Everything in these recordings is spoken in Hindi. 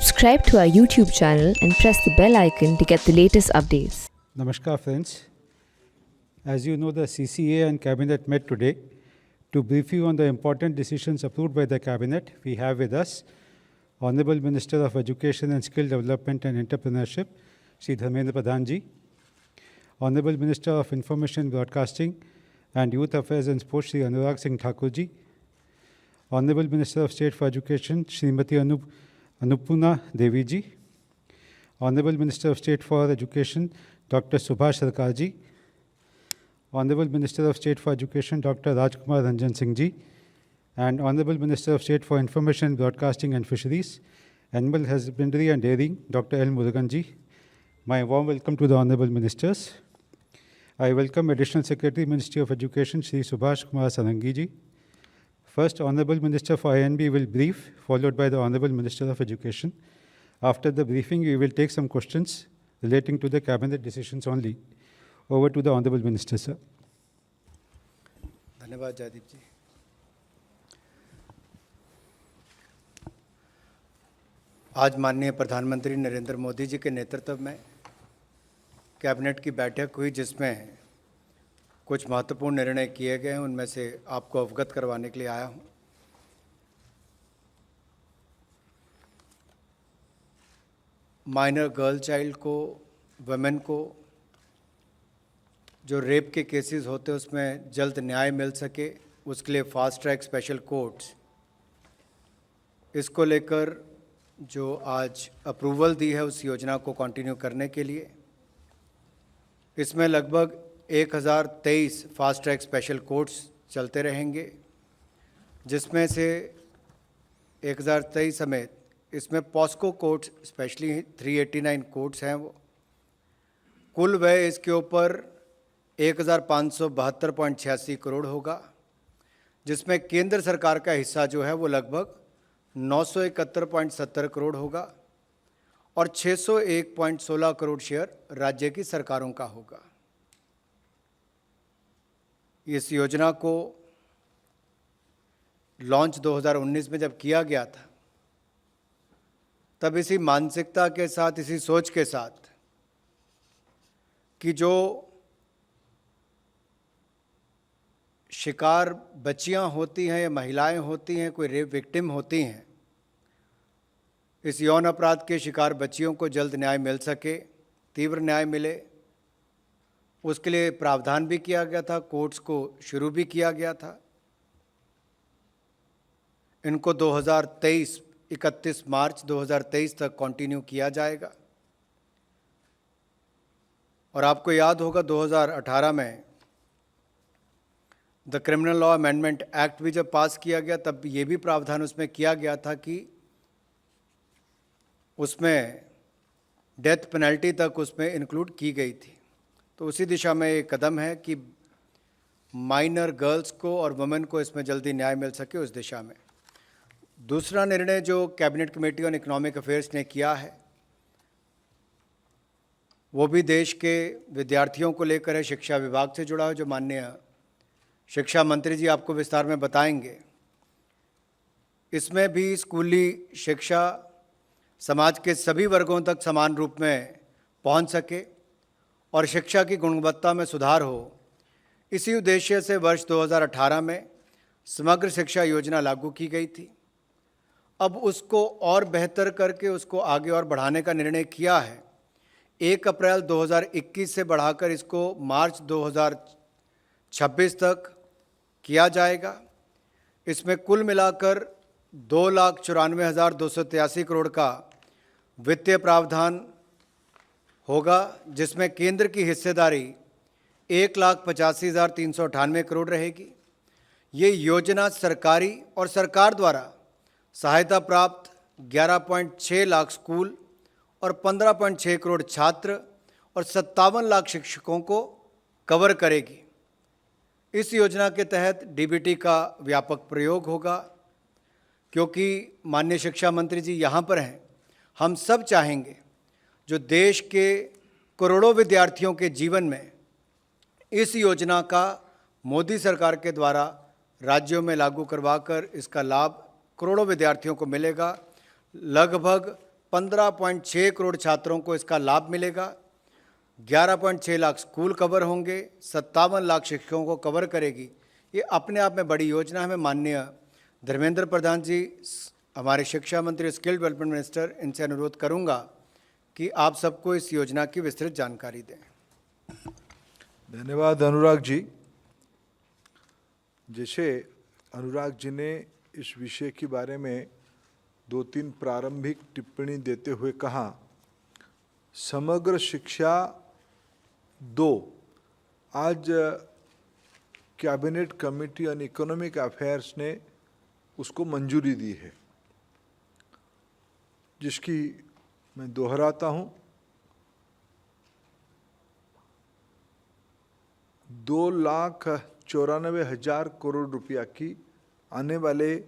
Subscribe to our YouTube channel and press the bell icon to get the latest updates. Namaskar friends. As you know, the CCA and Cabinet met today to brief you on the important decisions approved by the Cabinet. We have with us Honorable Minister of Education and Skill Development and Entrepreneurship, Shri Dharmendra Pradhan Ji, Honorable Minister of Information Broadcasting and Youth Affairs and Sports, Shri Anurag Singh Thakur Ji, Honorable Minister of State for Education, Srimati Annapurna Devi Ji, Honorable Minister of State for Education, Dr. Subhash Sarkar Ji, Honorable Minister of State for Education, Dr. Rajkumar Ranjan Singh Ji, and Honorable Minister of State for Information, Broadcasting and Fisheries, Animal Husbandry and Dairying, Dr. L. Murugan Ji. My warm welcome to the Honorable Ministers. I welcome Additional Secretary, Ministry of Education, Shri Subhash Kumar Sarangi Ji. First, Honorable Minister for INB will brief, followed by the Honorable Minister of Education. After the briefing, we will take some questions relating to the Cabinet decisions only. Over to the Honorable Minister, sir. धन्यवाद जयदीप जी। आज माननीय प्रधानमंत्री नरेंद्र मोदी जी के नेतृत्व में कैबिनेट की बैठक हुई, जिसमें कुछ महत्वपूर्ण निर्णय किए गए हैं। उनमें से आपको अवगत करवाने के लिए आया हूं। माइनर गर्ल चाइल्ड को, वुमेन को जो रेप के केसेस होते हैं उसमें जल्द न्याय मिल सके, उसके लिए फास्ट ट्रैक स्पेशल कोर्ट्स, इसको लेकर जो आज अप्रूवल दी है उस योजना को कंटिन्यू करने के लिए। इसमें लगभग 1023 फास्ट ट्रैक स्पेशल कोर्ट्स चलते रहेंगे, जिसमें से 1023 समेत इसमें पॉस्को कोर्ट्स स्पेशली 389 कोर्ट्स हैं। वो कुल व्यय इसके ऊपर 1572.86 करोड़ होगा, जिसमें केंद्र सरकार का हिस्सा जो है वो लगभग 971.70 करोड़ होगा और 601.16 करोड़ शेयर राज्य की सरकारों का होगा। इस योजना को लॉन्च 2019 में जब किया गया था, तब इसी मानसिकता के साथ, इसी सोच के साथ कि जो शिकार बच्चियां होती हैं या महिलाएं होती हैं, कोई रेप विक्टिम होती हैं, इस यौन अपराध के शिकार बच्चियों को जल्द न्याय मिल सके, तीव्र न्याय मिले, उसके लिए प्रावधान भी किया गया था। कोर्ट्स को शुरू भी किया गया था। इनको 31 मार्च 2023 तक कंटिन्यू किया जाएगा। और आपको याद होगा 2018 में the criminal law amendment act भी जब पास किया गया, तब ये भी प्रावधान उसमें किया गया था कि उसमें डेथ पेनल्टी तक उसमें इंक्लूड की गई थी। तो उसी दिशा में एक कदम है कि माइनर गर्ल्स को और वुमेन को इसमें जल्दी न्याय मिल सके, उस दिशा में। दूसरा निर्णय जो cabinet committee on economic affairs ने किया है, वो भी देश के विद्यार्थियों को लेकर है, शिक्षा विभाग से जुड़ा है, जो माननीय शिक्षा मंत्री जी आपको विस्तार में बताएंगे। इसमें भी स्कूली शिक्षा समाज के सभी वर्गों तक समान रूप में पहुंच सके और शिक्षा की गुणवत्ता में सुधार हो, इसी उद्देश्य से वर्ष 2018 में समग्र शिक्षा योजना लागू की गई थी। अब उसको और बेहतर करके उसको आगे और बढ़ाने का निर्णय किया है। 1 अप्रैल 2021 से बढ़ाकर इसको मार्च 2026 तक किया जाएगा। इसमें कुल मिलाकर 2,94,283 करोड़ का वित्तीय प्रावधान होगा, जिसमें केंद्र की हिस्सेदारी 1,85,398 करोड़ रहेगी। ये योजना सरकारी और सरकार द्वारा सहायता प्राप्त 11.6 लाख स्कूल और 15.6 करोड़ छात्र और 57 लाख शिक्षकों को कवर करेगी। इस योजना के तहत डीबीटी का व्यापक प्रयोग होगा, क्योंकि माननीय शिक्षा मंत्री जी यहाँ पर हैं। हम सब चाहेंगे जो देश के करोड़ों विद्यार्थियों के जीवन में इस योजना का मोदी सरकार के द्वारा राज्यों में लागू करवाकर इसका लाभ करोड़ों विद्यार्थियों को मिलेगा। लगभग 15.6 करोड़ छात्रों को इसका लाभ मिलेगा। 11.6 लाख स्कूल कवर होंगे, 57 लाख शिक्षकों को कवर करेगी। ये अपने आप में बड़ी योजना है। मैं माननीय धर्मेंद्र प्रधान जी, हमारे शिक्षा मंत्री, स्किल डेवलपमेंट मिनिस्टर, इनसे अनुरोध करूंगा कि आप सबको इस योजना की विस्तृत जानकारी दें। धन्यवाद अनुराग जी। जैसे अनुराग जी ने इस विषय के बारे में 2-3 प्रारंभिक टिप्पणी देते हुए कहा, समग्र शिक्षा 2 आज cabinet committee on economic affairs ने उसको मंजूरी दी है, जिसकी मैं दोहराता हूँ, 2,94,000 करोड़ रुपया की आने वाले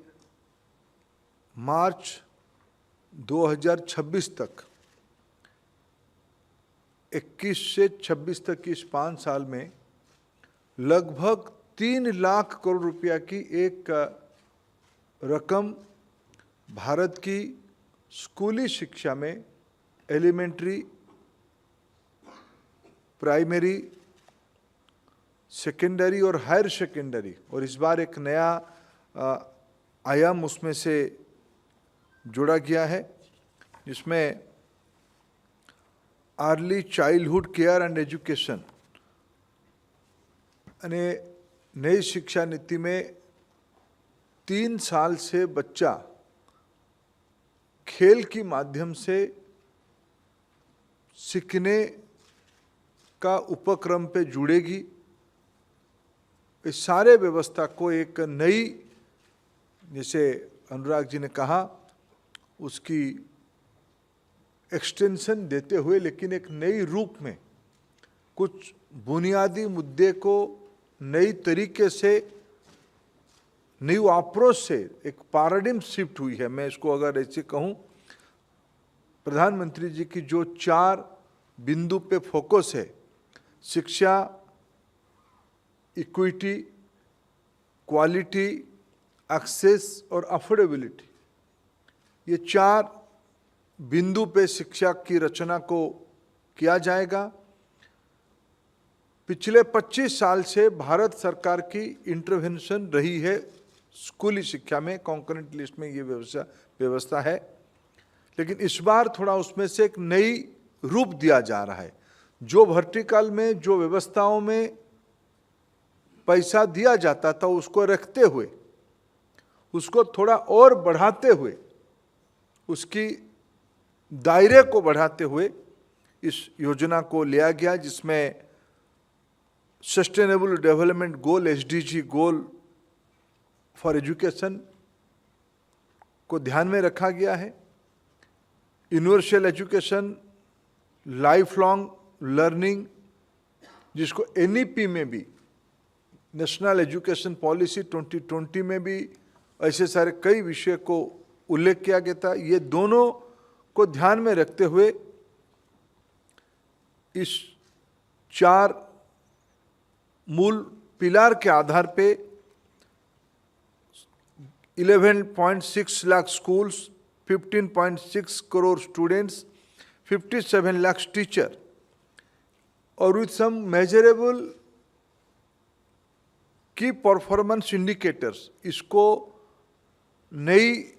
मार्च 2026 तक, 21 से 26 तक की इस 5 साल में लगभग 3 लाख करोड़ रुपया की एक रकम भारत की स्कूली शिक्षा में, एलिमेंट्री, प्राइमरी, सेकेंडरी और हायर सेकेंडरी, और इस बार एक नया आयाम उसमें से जोड़ा गया है, जिसमें early childhood care and education यानी नई शिक्षा नीति में 3 साल से बच्चा खेल के माध्यम से सीखने का उपक्रम पे जुड़ेगी। इस सारे व्यवस्था को एक नई, जैसे अनुराग जी ने कहा, उसकी एक्सटेंशन देते हुए, लेकिन एक नई रूप में कुछ बुनियादी मुद्दे को नई तरीके से, न्यू अप्रोच से एक पैराडिम शिफ्ट हुई है। मैं इसको अगर ऐसे कहूँ, प्रधानमंत्री जी की जो 4 बिंदु पे फोकस है, शिक्षा, इक्विटी, क्वालिटी, एक्सेस और अफोर्डेबिलिटी, ये 4 बिंदु पे शिक्षा की रचना को किया जाएगा। पिछले 25 साल से भारत सरकार की इंटरवेंशन रही है स्कूली शिक्षा में, कॉन्करेंट लिस्ट में ये व्यवस्था है, लेकिन इस बार थोड़ा उसमें से एक नई रूप दिया जा रहा है। जो वर्टिकल में, जो व्यवस्थाओं में पैसा दिया जाता था, उसको रखते हुए, उसको थोड़ा और बढ़ाते हुए, उसकी दायरे को बढ़ाते हुए इस योजना को लिया गया, जिसमें sustainable development goal, SDG goal for education को ध्यान में रखा गया है। Universal education, life long learning, जिसको NEP में भी, नेशनल एजुकेशन पॉलिसी 2020 में भी ऐसे सारे कई विषय को उल्लेख किया गया था। ये दोनों को ध्यान में रखते हुए इस 4 मूल पिलार के आधार पे 11.6 lakh schools, 15.6 crore students, 57 lakh teacher, और विथ सम मेजरेबल की परफॉर्मेंस इंडिकेटर्स, इसको नई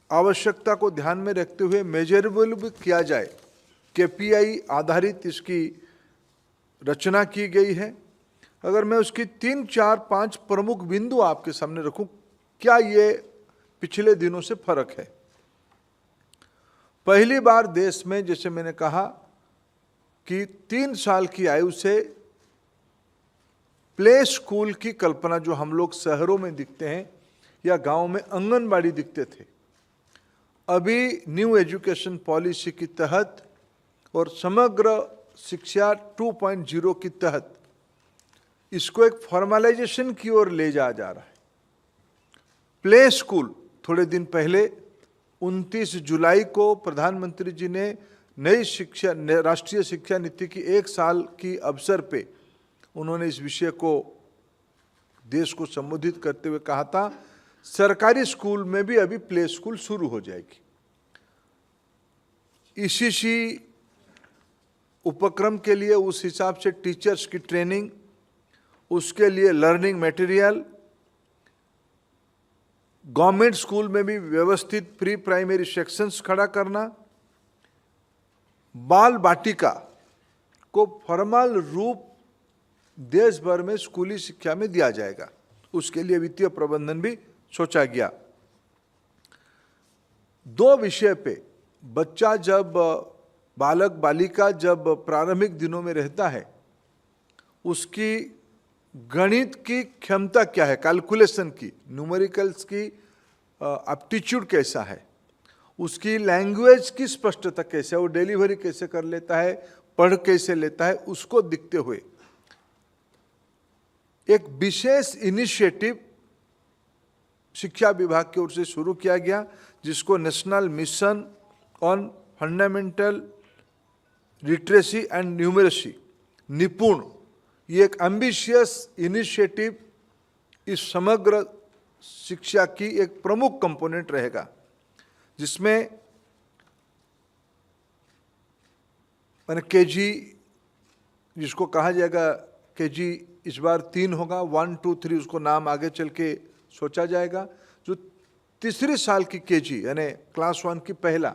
आवश्यकता को ध्यान में रखते हुए मेजरेबल भी किया जाए, KPI आधारित इसकी रचना की गई है। अगर मैं उसकी 3, 4, 5 प्रमुख बिंदु आपके सामने रखूं, क्या ये पिछले दिनों से फर्क है? पहली बार देश में, जैसे मैंने कहा, कि 3 साल की आयु से प्ले स्कूल की कल्पना, जो हम लोग शहरों में दिखते हैं या गांव में आंगनबाड़ी दिखते थे, अभी न्यू एजुकेशन पॉलिसी के तहत और समग्र शिक्षा 2.0 के तहत इसको एक फॉर्मलाइजेशन की ओर ले जाया जा रहा है। प्ले स्कूल, थोड़े दिन पहले 29 जुलाई को प्रधानमंत्री जी ने नई शिक्षा, राष्ट्रीय शिक्षा नीति की 1 साल की अवसर पे उन्होंने इस विषय को देश को संबोधित करते हुए कहा था, सरकारी स्कूल में भी अभी प्ले स्कूल शुरू हो जाएगी। ईसीसी उपक्रम के लिए उस हिसाब से टीचर्स की ट्रेनिंग, उसके लिए लर्निंग मटेरियल, गवर्नमेंट स्कूल में भी व्यवस्थित प्री प्राइमरी सेक्शंस खड़ा करना, बाल बाटिका को फॉर्मल रूप देश भर में स्कूली शिक्षा में दिया जाएगा, उसके लिए वित्तीय प्रबंधन भी सोचा गया। 2 विषय पे बच्चा जब बालक बालिका जब प्रारंभिक दिनों में रहता है, उसकी गणित की क्षमता क्या है, कैलकुलेशन की, न्यूमेरिकल्स की एप्टीट्यूड कैसा है, उसकी लैंग्वेज की स्पष्टता कैसे है, वो डिलीवरी कैसे कर लेता है, पढ़ कैसे लेता है, उसको दिखते हुए एक विशेष इनिशिएटिव शिक्षा विभाग की ओर से शुरू किया गया, जिसको national mission on fundamental literacy and numeracy, निपुण, ये एक एम्बिशियस इनिशिएटिव इस समग्र शिक्षा की एक प्रमुख कंपोनेंट रहेगा, जिसमें मैंने केजी, जिसको कहा जाएगा केजी, इस बार 3 होगा, 1, 2, 3 उसको नाम आगे चल के सोचा जाएगा। जो तीसरी साल की केजी यानी क्लास 1 की पहला,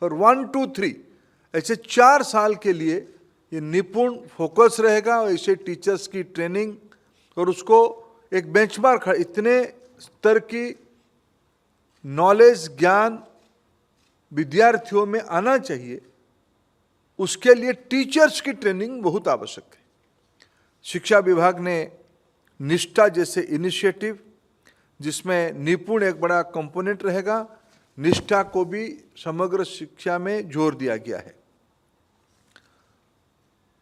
और 1, 2, 3 ऐसे 4 साल के लिए ये निपुण फोकस रहेगा, और ऐसे टीचर्स की ट्रेनिंग और उसको एक बेंचमार्क, इतने स्तर की नॉलेज ज्ञान विद्यार्थियों में आना चाहिए, उसके लिए टीचर्स की ट्रेनिंग बहुत आवश्यक है। शिक्षा विभाग ने निष्ठा जैसे इनिशिएटिव, जिसमें निपुण एक बड़ा कंपोनेंट रहेगा, निष्ठा को भी समग्र शिक्षा में जोर दिया गया है।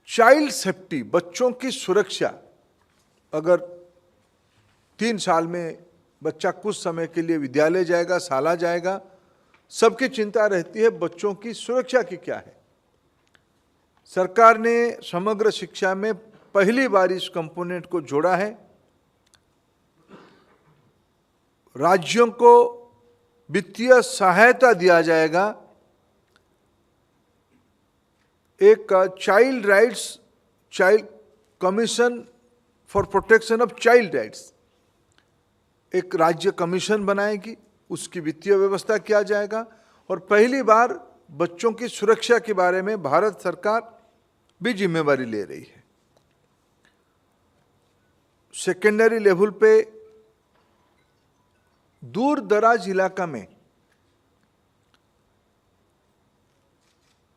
चाइल्ड सेफ्टी, बच्चों की सुरक्षा, अगर 3 साल में बच्चा कुछ समय के लिए विद्यालय जाएगा, शाला जाएगा, सबकी चिंता रहती है बच्चों की सुरक्षा की क्या है। सरकार ने समग्र शिक्षा में पहली बार इस कंपोनेंट को जोड़ा है। राज्यों को वित्तीय सहायता दिया जाएगा, एक child rights, child commission for protection of child rights, एक राज्य कमीशन बनाएगी, उसकी वित्तीय व्यवस्था किया जाएगा, और पहली बार बच्चों की सुरक्षा के बारे में भारत सरकार भी जिम्मेवारी ले रही है। सेकेंडरी लेवल पे दूर दराज इलाका में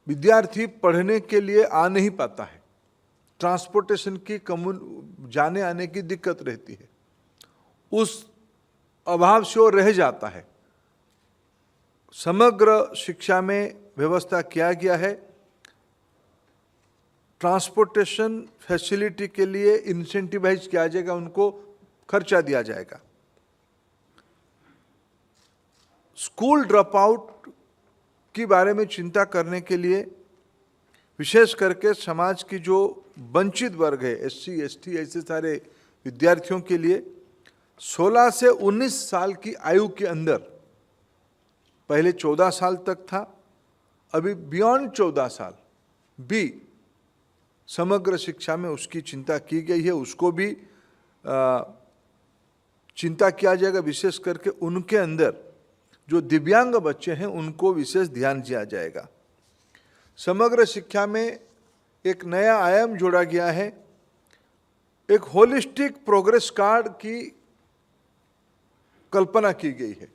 विद्यार्थी पढ़ने के लिए आ नहीं पाता है, ट्रांसपोर्टेशन की जाने आने की दिक्कत रहती है, उस अभाव से वो रह जाता है। समग्र शिक्षा में व्यवस्था किया गया है, ट्रांसपोर्टेशन फैसिलिटी के लिए इंसेंटिवाइज किया जाएगा, उनको खर्चा दिया जाएगा। स्कूल ड्रॉप आउट के बारे में चिंता करने के लिए विशेष करके समाज की जो वंचित वर्ग है, SC, ST, ऐसे सारे विद्यार्थियों के लिए 16 से 19 साल की आयु के अंदर, पहले 14 साल तक था, अभी बियॉन्ड 14 साल भी समग्र शिक्षा में उसकी चिंता की गई है, उसको भी चिंता किया जाएगा। विशेष करके उनके अंदर जो दिव्यांग बच्चे हैं उनको विशेष ध्यान दिया जाएगा। समग्र शिक्षा में एक नया आयाम जोड़ा गया है, एक होलिस्टिक प्रोग्रेस कार्ड की कल्पना की गई है।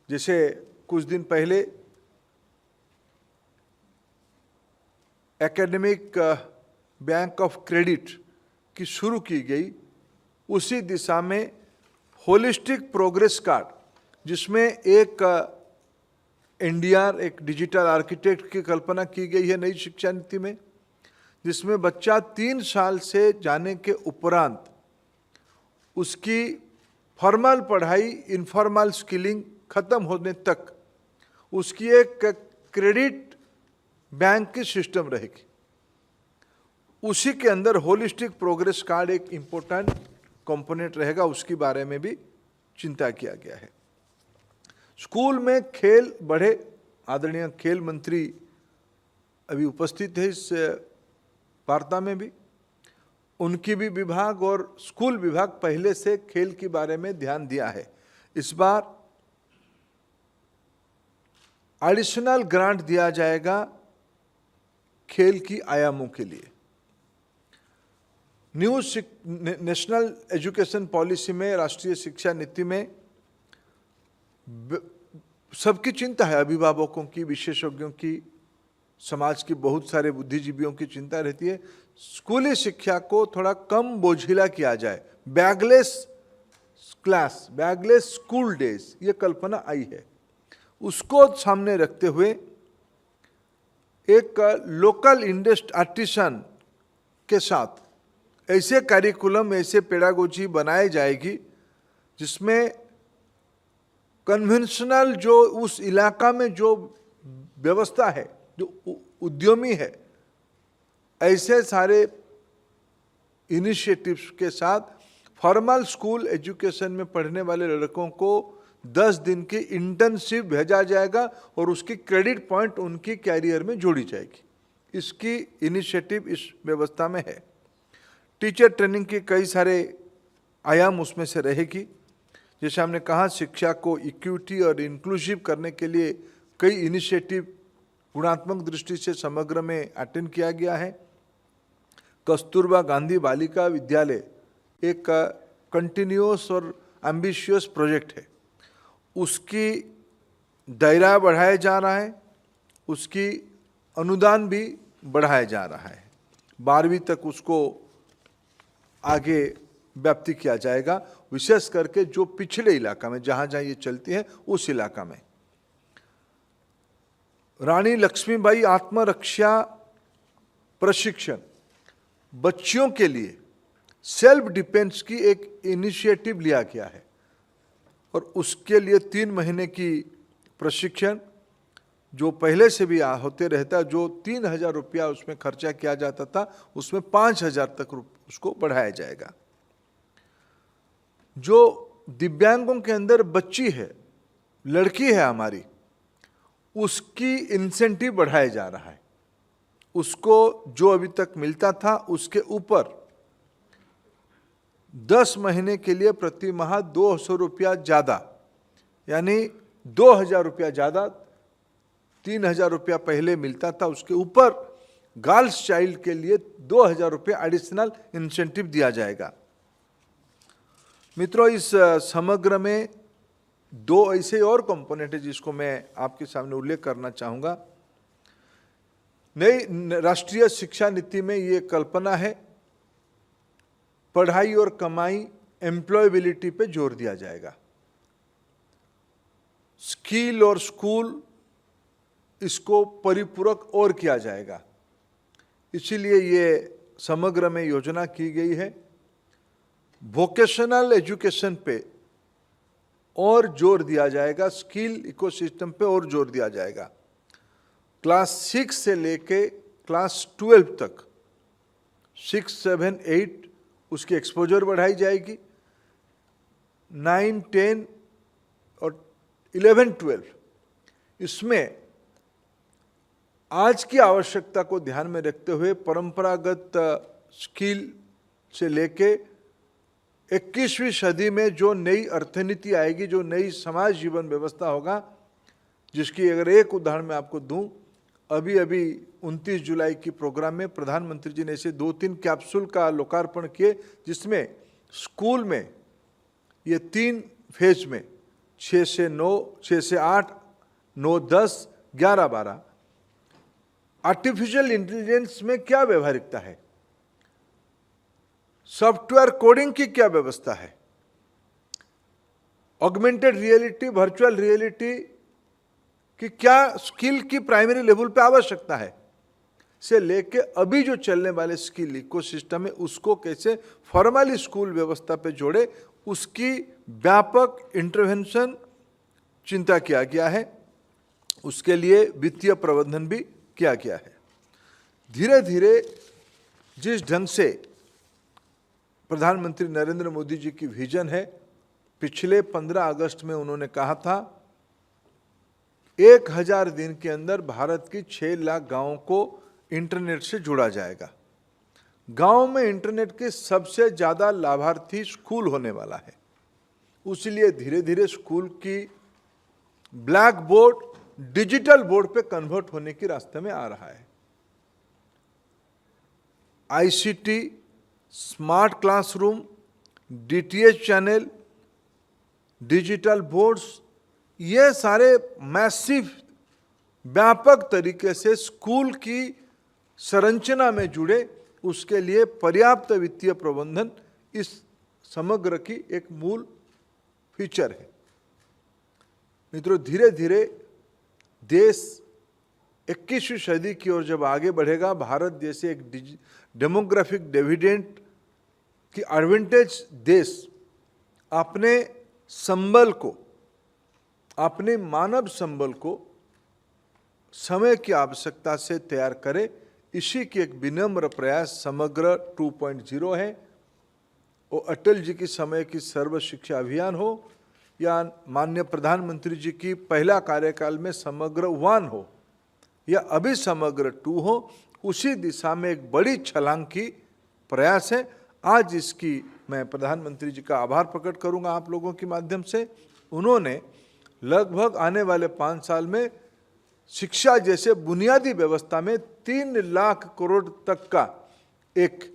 जैसे कुछ दिन पहले एकेडमिक बैंक ऑफ क्रेडिट की शुरू की गई, उसी दिशा में होलिस्टिक प्रोग्रेस कार्ड, जिसमें एक NDR, एक डिजिटल आर्किटेक्ट की कल्पना की गई है नई शिक्षा नीति में, जिसमें बच्चा 3 साल से जाने के उपरांत उसकी फॉर्मल पढ़ाई, इनफॉर्मल स्किलिंग खत्म होने तक उसकी एक क्रेडिट बैंक की सिस्टम रहेगी। उसी के अंदर होलिस्टिक प्रोग्रेस कार्ड एक इम्पोर्टेंट कंपोनेंट रहेगा, उसके बारे में भी चिंता किया गया है। स्कूल में खेल बढ़े, आदरणीय खेल मंत्री अभी उपस्थित है इस वार्ता में भी। उनकी भी विभाग और स्कूल विभाग पहले से खेल के बारे में ध्यान दिया है। इस बार एडिशनल ग्रांट दिया जाएगा खेल की आयामों के लिए। न्यू नेशनल एजुकेशन पॉलिसी में, राष्ट्रीय शिक्षा नीति में सबकी चिंता है, अभिभावकों की, विशेषज्ञों की, समाज की बहुत सारे बुद्धिजीवियों की चिंता रहती है स्कूली शिक्षा को थोड़ा कम बोझिला किया जाए। Bagless class, bagless school days, ये कल्पना आई है। उसको सामने रखते हुए एक लोकल आर्टिसन के साथ ऐसे करिकुलम, ऐसे पेडागोजी बनाई जाएगी जिसमें कन्वेंशनल जो उस इलाका में जो व्यवस्था है, जो उद्यमी है, ऐसे सारे इनिशिएटिव्स के साथ फॉर्मल स्कूल एजुकेशन में पढ़ने वाले लड़कों को 10 दिन की इंटर्नशिप भेजा जाएगा और उसकी क्रेडिट पॉइंट उनकी कैरियर में जोड़ी जाएगी। इसकी इनिशिएटिव इस व्यवस्था में है। टीचर ट्रेनिंग के कई सारे आयाम उसमें से रहेगी। जैसे हमने कहा, शिक्षा को इक्विटी और इंक्लूसिव करने के लिए कई इनिशिएटिव गुणात्मक दृष्टि से समग्र में अटेंड किया गया है। कस्तूरबा गांधी बालिका विद्यालय एक कंटिन्यूअस और एम्बिशियस प्रोजेक्ट है। उसकी दायरा बढ़ाया जा रहा है, उसकी अनुदान भी बढ़ाया जा रहा है। 12वीं तक उसको आगे व्याप्ति किया जाएगा, विशेष करके जो पिछड़े इलाका में, जहाँ जहाँ ये चलती है उस इलाका में। रानी लक्ष्मीबाई आत्मरक्षा प्रशिक्षण बच्चियों के लिए सेल्फ डिफेंस की एक इनिशिएटिव लिया गया है और उसके लिए 3 महीने की प्रशिक्षण, जो पहले से भी होते रहता, जो 3,000 रुपया उसमें खर्चा किया जाता था, उसमें 5,000 तक उसको बढ़ाया जाएगा। जो दिव्यांगों के अंदर बच्ची है, लड़की है हमारी, उसकी इंसेंटिव बढ़ाया जा रहा है। उसको जो अभी तक मिलता था उसके ऊपर 10 महीने के लिए प्रति माह 200 रुपया ज़्यादा, यानी 2,000 रुपया ज़्यादा, 3,000 रुपया पहले मिलता था, उसके ऊपर गर्ल्स चाइल्ड के लिए 2,000 रुपया एडिशनल इंसेंटिव दिया जाएगा। मित्रों, इस समग्र में 2 ऐसे और कंपोनेंट है जिसको मैं आपके सामने उल्लेख करना चाहूँगा। नई राष्ट्रीय शिक्षा नीति में ये कल्पना है, पढ़ाई और कमाई, एम्प्लॉयबिलिटी पे जोर दिया जाएगा। स्किल और स्कूल, इसको परिपूरक और किया जाएगा। इसीलिए ये समग्र में योजना की गई है। वोकेशनल एजुकेशन पे और जोर दिया जाएगा, स्किल इकोसिस्टम पे और जोर दिया जाएगा। क्लास 6 से लेके क्लास 12 तक, 6, 7, 8 उसकी एक्सपोजर बढ़ाई जाएगी। 9, 10 और 11, 12 इसमें आज की आवश्यकता को ध्यान में रखते हुए परंपरागत स्किल से लेके 21वीं सदी में जो नई अर्थनीति आएगी, जो नई समाज जीवन व्यवस्था होगा, जिसकी अगर एक उदाहरण मैं आपको दूं, अभी 29 जुलाई की प्रोग्राम में प्रधानमंत्री जी ने ऐसे 2-3 कैप्सूल का लोकार्पण किए, जिसमें स्कूल में ये 3 फेज में 6 से 9, 6 से 8, 9, 10, 11, 12 आर्टिफिशियल इंटेलिजेंस में क्या व्यवहारिकता है, सॉफ्टवेयर कोडिंग की क्या व्यवस्था है, ऑगमेंटेड रियलिटी, वर्चुअल रियलिटी की क्या स्किल की प्राइमरी लेवल पे आवश्यकता है, से लेके अभी जो चलने वाले स्किल इकोसिस्टम है उसको कैसे फॉर्मली स्कूल व्यवस्था पे जोड़े, उसकी व्यापक इंटरवेंशन चिंता किया गया है। उसके लिए वित्तीय प्रबंधन भी किया गया है। धीरे धीरे जिस ढंग से प्रधानमंत्री नरेंद्र मोदी जी की विजन है, पिछले 15 अगस्त में उन्होंने कहा था 1000 दिन के अंदर भारत की 6 लाख गांवों को इंटरनेट से जोड़ा जाएगा। गांव में इंटरनेट के सबसे ज्यादा लाभार्थी स्कूल होने वाला है, इसलिए धीरे धीरे स्कूल की ब्लैक बोर्ड डिजिटल बोर्ड पे कन्वर्ट होने के रास्ते में आ रहा है। ICT, smart classroom, DTH channel, digital boards, ये सारे मैसिव व्यापक तरीके से स्कूल की संरचना में जुड़े, उसके लिए पर्याप्त वित्तीय प्रबंधन इस समग्र की एक मूल फीचर है। मित्रों, धीरे धीरे देश 21वीं सदी की ओर जब आगे बढ़ेगा, भारत जैसे एक डेमोग्राफिक डिविडेंड की एडवांटेज देश अपने संबल को, अपने मानव संबल को समय की आवश्यकता से तैयार करे, इसी की एक विनम्र प्रयास समग्र 2.0 है। वो अटल जी की समय की सर्व शिक्षा अभियान हो या माननीय प्रधानमंत्री जी की पहला कार्यकाल में समग्र 1 हो या अभी समग्र 2 हो, उसी दिशा में एक बड़ी छलांग की प्रयास है। आज इसकी मैं प्रधानमंत्री जी का आभार प्रकट करूंगा आप लोगों के माध्यम से। उन्होंने लगभग आने वाले 5 साल में शिक्षा जैसे बुनियादी व्यवस्था में 3 लाख करोड़ तक का एक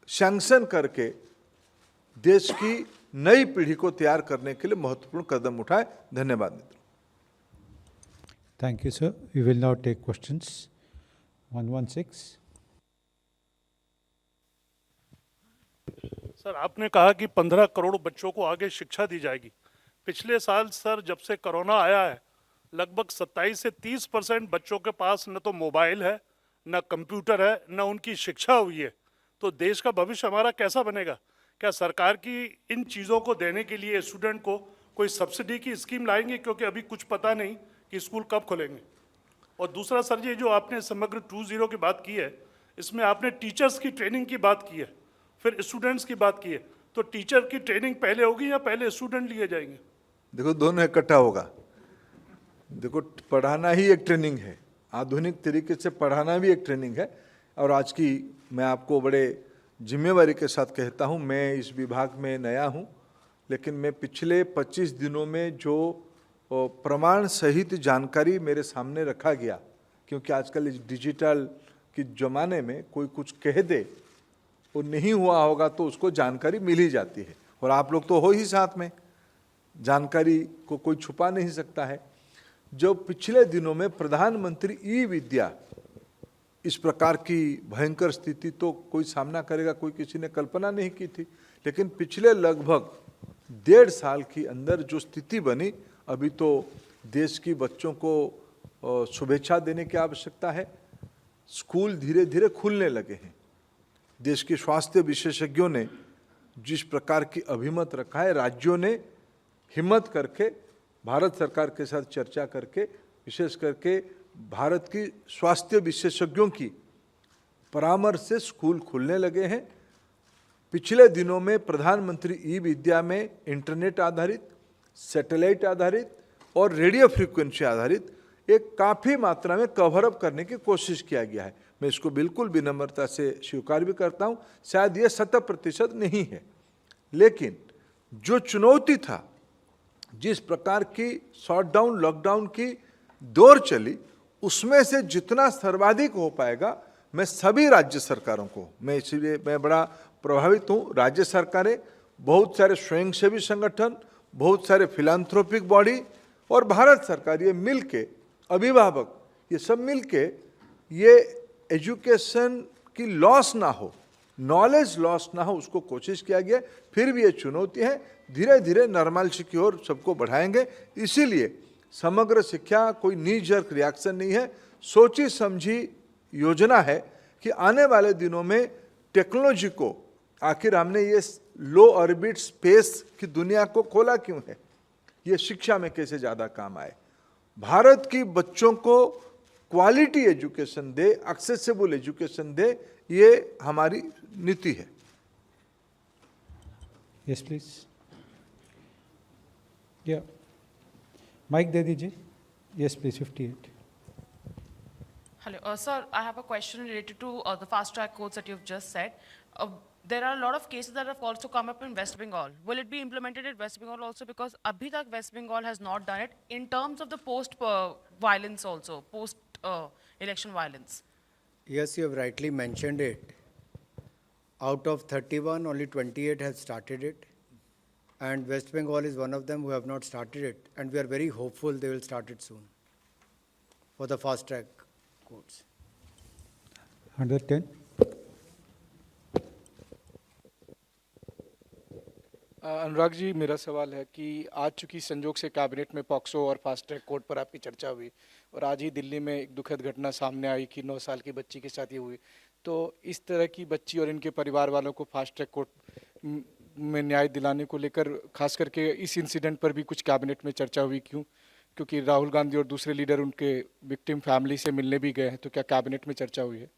सैंक्शन करके देश की नई पीढ़ी को तैयार करने के लिए महत्वपूर्ण कदम उठाए। धन्यवाद मित्रों। Thank you, sir. We will now take questions. 116. Sir, आपने कहा कि 15 करोड़ बच्चों को आगे शिक्षा दी जाएगी। पिछले साल सर, जब से कोरोना आया है, लगभग 27 से 30% बच्चों के पास न तो मोबाइल है, न कंप्यूटर है, न उनकी शिक्षा हुई है। तो देश का भविष्य हमारा कैसा बनेगा? क्या सरकार की इन चीज़ों को देने के लिए स्टूडेंट को कोई सब्सिडी की स्कीम लाएंगे? क्योंकि अभी कुछ पता नहीं कि स्कूल कब खुलेंगे। और दूसरा सर, ये जो आपने समग्र 2.0 की बात की है, इसमें आपने टीचर्स की ट्रेनिंग की बात की है, फिर स्टूडेंट्स की बात की है। तो टीचर की ट्रेनिंग पहले होगी या पहले स्टूडेंट लिए जाएंगे? देखो, दोनों इकट्ठा होगा। देखो, पढ़ाना ही एक ट्रेनिंग है, आधुनिक तरीके से पढ़ाना भी एक ट्रेनिंग है। और आज की मैं आपको बड़े जिम्मेवारी के साथ कहता हूँ, मैं इस विभाग में नया हूँ, लेकिन मैं पिछले 25 दिनों में जो प्रमाण सहित जानकारी मेरे सामने रखा गया, क्योंकि आजकल इस डिजिटल के ज़माने में कोई कुछ कह दे, वो नहीं हुआ होगा तो उसको जानकारी मिल ही जाती है। और आप लोग तो हो ही साथ में, जानकारी को कोई छुपा नहीं सकता है। जो पिछले दिनों में प्रधानमंत्री ई विद्या, इस प्रकार की भयंकर स्थिति तो कोई सामना करेगा, कोई किसी ने कल्पना नहीं की थी। लेकिन पिछले लगभग 1.5 साल के अंदर जो स्थिति बनी, अभी तो देश की बच्चों को शुभेच्छा देने की आवश्यकता है। स्कूल धीरे धीरे खुलने लगे हैं। देश के स्वास्थ्य विशेषज्ञों ने जिस प्रकार की अभिमत रखा है, राज्यों ने हिम्मत करके भारत सरकार के साथ चर्चा करके, विशेष करके भारत की स्वास्थ्य विशेषज्ञों की परामर्श से स्कूल खुलने लगे हैं। पिछले दिनों में प्रधानमंत्री ई विद्या में इंटरनेट आधारित, सैटेलाइट आधारित और रेडियो फ्रीक्वेंसी आधारित एक काफ़ी मात्रा में कवर अप करने की कोशिश किया गया है। मैं इसको बिल्कुल विनम्रता से स्वीकार भी करता हूँ। शायद ये 100% नहीं है, लेकिन जो चुनौती था, जिस प्रकार की शॉटडाउन लॉकडाउन की दौर चली, उसमें से जितना सर्वाधिक हो पाएगा, मैं सभी राज्य सरकारों को, मैं इसलिए मैं बड़ा प्रभावित हूँ। राज्य सरकारें, बहुत सारे स्वयंसेवी संगठन, बहुत सारे फिलांथ्रोपिक बॉडी और भारत सरकार, ये मिल के, अभिभावक, ये सब मिल के, ये एजुकेशन की लॉस ना हो, नॉलेज लॉस ना हो, उसको कोशिश किया गया। फिर भी ये चुनौती है, धीरे धीरे नॉर्मलसी की ओर सबको बढ़ाएंगे। इसीलिए समग्र शिक्षा कोई नी जर्क रिएक्शन नहीं है, सोची समझी योजना है कि आने वाले दिनों में टेक्नोलॉजी को, आखिर हमने ये लो ऑर्बिट स्पेस की दुनिया को खोला क्यों है, ये शिक्षा में कैसे ज़्यादा काम आए। भारत की बच्चों को क्वालिटी एजुकेशन दे, एक्सेसिबल एजुकेशन दे, ये हमारी नीति है। Yes, please. Yeah. माइक दे दीजिए। Yes, please, 58. Hello, sir. I have a question related to the fast track courts that you've just said. There are a lot of cases that have also come up in West Bengal. Will it be implemented in West Bengal also? Because abhi tak West Bengal has not done it in terms of the post violence also, post election violence. Yes, you have rightly mentioned it. Out of 31, only 28 have started it. And West Bengal is one of them who have not started it. And we are very hopeful they will start it soon for the fast track courts. 110. Anurag ji, मेरा सवाल है कि आज चूंकि संजोग से कैबिनेट में पॉक्सो और फास्ट ट्रैक कोर्ट पर आपकी चर्चा हुई और आज ही दिल्ली में एक दुखद घटना सामने आई कि 9 साल की बच्ची के साथ ये हुई, तो इस तरह की बच्ची और इनके परिवार वालों को फास्ट ट्रैक कोर्ट में न्याय दिलाने को लेकर खास करके इस इंसिडेंट पर भी कुछ कैबिनेट में चर्चा हुई, क्यों? क्योंकि राहुल गांधी और दूसरे लीडर उनके विक्टिम फैमिली से मिलने भी गए हैं, तो क्या कैबिनेट में चर्चा हुई है?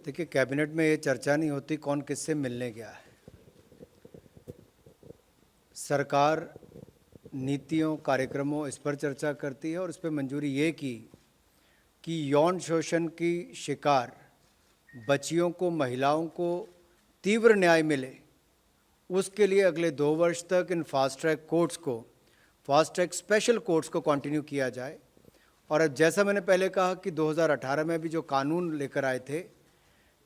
देखिए, कैबिनेट में ये चर्चा नहीं होती कौन किससे मिलने गया है। सरकार नीतियों, कार्यक्रमों इस पर चर्चा करती है और इस पर मंजूरी ये की कि यौन शोषण की शिकार बच्चियों को, महिलाओं को तीव्र न्याय मिले, उसके लिए अगले 2 वर्ष तक इन फास्ट ट्रैक कोर्ट्स को, फास्ट ट्रैक स्पेशल कोर्ट्स को कंटिन्यू किया जाए। और अब जैसा मैंने पहले कहा कि 2018 में भी जो कानून लेकर आए थे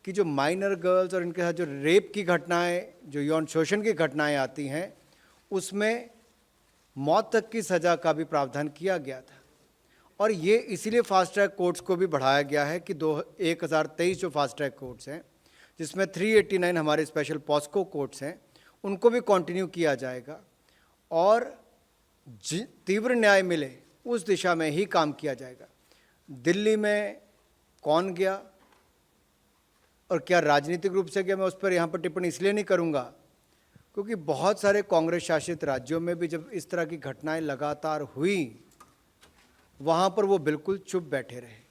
कि जो माइनर गर्ल्स और इनके साथ जो रेप की घटनाएं, जो यौन शोषण की घटनाएं आती हैं, उसमें मौत तक की सज़ा का भी प्रावधान किया गया था। और ये इसीलिए फास्ट ट्रैक कोर्ट्स को भी बढ़ाया गया है कि 1023 जो फास्ट ट्रैक कोर्ट्स हैं, जिसमें 389 हमारे स्पेशल पॉस्को कोर्ट्स हैं, उनको भी कंटिन्यू किया जाएगा और तीव्र न्याय मिले उस दिशा में ही काम किया जाएगा। दिल्ली में कौन गया और क्या राजनीतिक रूप से गया, मैं उस पर यहाँ पर टिप्पणी इसलिए नहीं करूँगा क्योंकि बहुत सारे कांग्रेस शासित राज्यों में भी जब इस तरह की घटनाएं लगातार हुई, वहाँ पर वो बिल्कुल चुप बैठे रहे।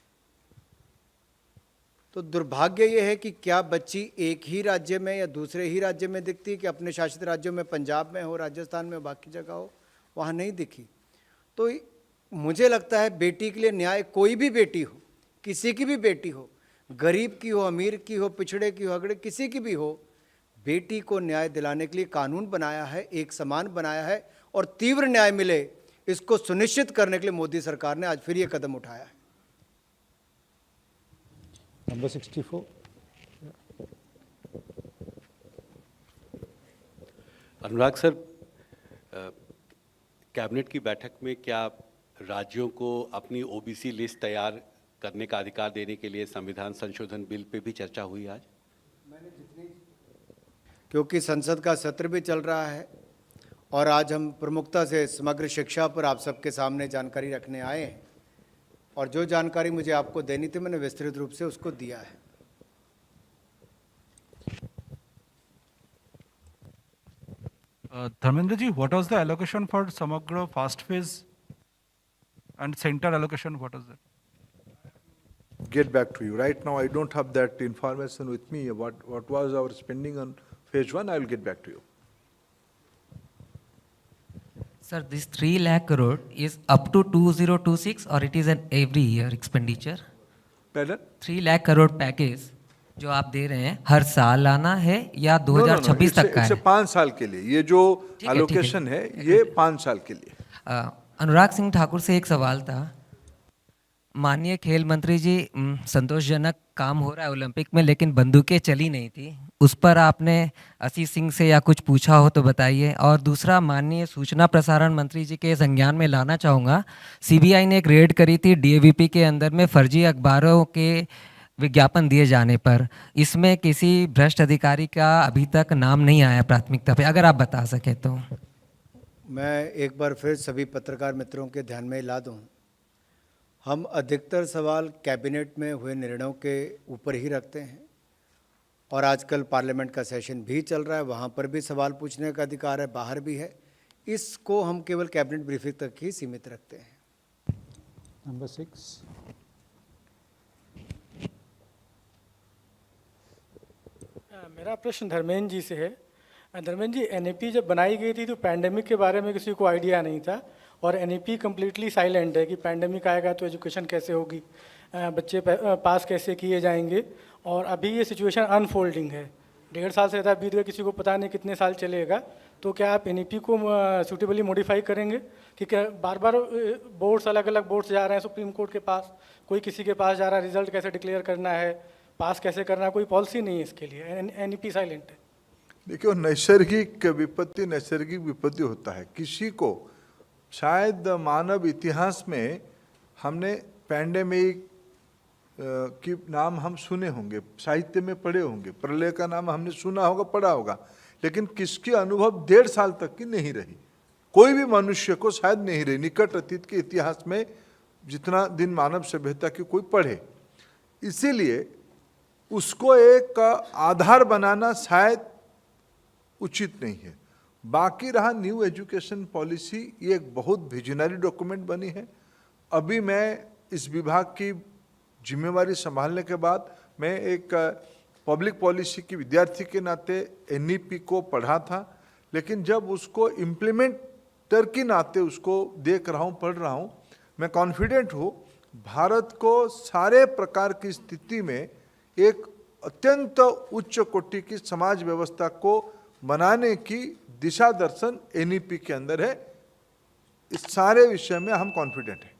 तो दुर्भाग्य ये है कि क्या बच्ची एक ही राज्य में या दूसरे ही राज्य में दिखती है कि अपने शासित राज्यों में, पंजाब में हो, राजस्थान में, बाकी जगह हो, वहाँ नहीं दिखी। तो मुझे लगता है बेटी के लिए न्याय, कोई भी बेटी हो, किसी की भी बेटी हो, गरीब की हो, अमीर की हो, पिछड़े की हो, अगड़े किसी की भी हो, बेटी को न्याय दिलाने के लिए कानून बनाया है, एक समान बनाया है और तीव्र न्याय मिले, इसको सुनिश्चित करने के लिए मोदी सरकार ने आज फिर ये कदम उठाया है। Number 64. अनुराग सर, कैबिनेट की बैठक में क्या राज्यों को अपनी ओबीसी लिस्ट तैयार करने का अधिकार देने के लिए संविधान संशोधन बिल पे भी चर्चा हुई आज? क्योंकि संसद का सत्र भी चल रहा है और आज हम प्रमुखता से समग्र शिक्षा पर आप सबके सामने जानकारी रखने आए हैं और जो जानकारी मुझे आपको देनी थी मैंने विस्तृत रूप से उसको दिया है। Dharmendra ji, what was the allocation for Samagra fast phase and center allocation? What was that? Get back to you. Right now, I don't have that information with me. What was our spending on phase 1? I will get back to you. Sir, this 3 lakh crore is up to 2026 or it is an every year expenditure? Pardon? 3 lakh crore package जो आप दे रहे हैं हर साल आना है या 2026 तक का है? 5 साल के लिए ये जो एलोकेशन है ये 5 साल के लिए। अनुराग सिंह ठाकुर से एक सवाल था। माननीय खेल मंत्री जी, संतोषजनक काम हो रहा है ओलंपिक में लेकिन बंदूकें चली नहीं थी, उस पर आपने आशीष सिंह से या कुछ पूछा हो तो बताइए। और दूसरा, माननीय सूचना प्रसारण मंत्री जी के संज्ञान में लाना चाहूँगा, सीबीआई ने एक रेड करी थी डीएवीपी के अंदर में फर्जी अखबारों के विज्ञापन दिए जाने पर, इसमें किसी भ्रष्ट अधिकारी का अभी तक नाम नहीं आया प्राथमिकता पे, अगर आप बता सके तो। मैं एक बार फिर सभी पत्रकार मित्रों के ध्यान में ला दूं, हम अधिकतर सवाल कैबिनेट में हुए निर्णयों के ऊपर ही रखते हैं और आजकल पार्लियामेंट का सेशन भी चल रहा है, वहाँ पर भी सवाल पूछने का अधिकार है, बाहर भी है। इसको हम केवल कैबिनेट ब्रीफिंग तक ही सीमित रखते हैं। Number 6. मेरा प्रश्न धर्मेंद्र जी से है। धर्मेंद्र जी, एनईपी जब बनाई गई थी तो पैंडेमिक के बारे में किसी को आइडिया नहीं था और एनईपी कम्प्लीटली साइलेंट है कि पैंडेमिक आएगा तो एजुकेशन कैसे होगी, बच्चे पास कैसे किए जाएंगे। और अभी ये सिचुएशन अनफोल्डिंग है, 1.5 साल से ज़्यादा बीत गए, किसी को पता नहीं कितने साल चलेगा। तो क्या आप एनईपी को सूटेबली मॉडिफाई करेंगे? क्योंकि बार बार बोर्ड्स, अलग अलग बोर्ड्स जा रहे हैं सुप्रीम कोर्ट के पास, कोई किसी के पास जा रहा है, रिजल्ट कैसे डिक्लेयर करना है, पास कैसे करना है, कोई पॉलिसी नहीं है इसके लिए, एनईपी साइलेंट है। देखिए, नैसर्गिक विपत्ति होता है। किसी को शायद मानव इतिहास में हमने पैंडेमिक की नाम हम सुने होंगे, साहित्य में पढ़े होंगे, प्रलय का नाम हमने सुना होगा, पढ़ा होगा, लेकिन किसकी अनुभव 1.5 साल तक की नहीं रही। कोई भी मनुष्य को शायद नहीं रही निकट अतीत के इतिहास में, जितना दिन मानव सभ्यता की कोई पढ़े। इसीलिए उसको एक आधार बनाना शायद उचित नहीं है। बाकी रहा न्यू एजुकेशन पॉलिसी, ये एक बहुत विजनरी डॉक्यूमेंट बनी है। अभी मैं इस विभाग की जिम्मेवारी संभालने के बाद मैं एक पब्लिक पॉलिसी की विद्यार्थी के नाते एनईपी को पढ़ा था, लेकिन जब उसको इम्प्लीमेंटर के नाते उसको देख रहा हूँ, पढ़ रहा हूँ, मैं कॉन्फिडेंट हूँ भारत को सारे प्रकार की स्थिति में एक अत्यंत उच्च कोटि की समाज व्यवस्था को बनाने की दिशा दर्शन एनईपी के अंदर है। इस सारे विषय में हम कॉन्फिडेंट हैं।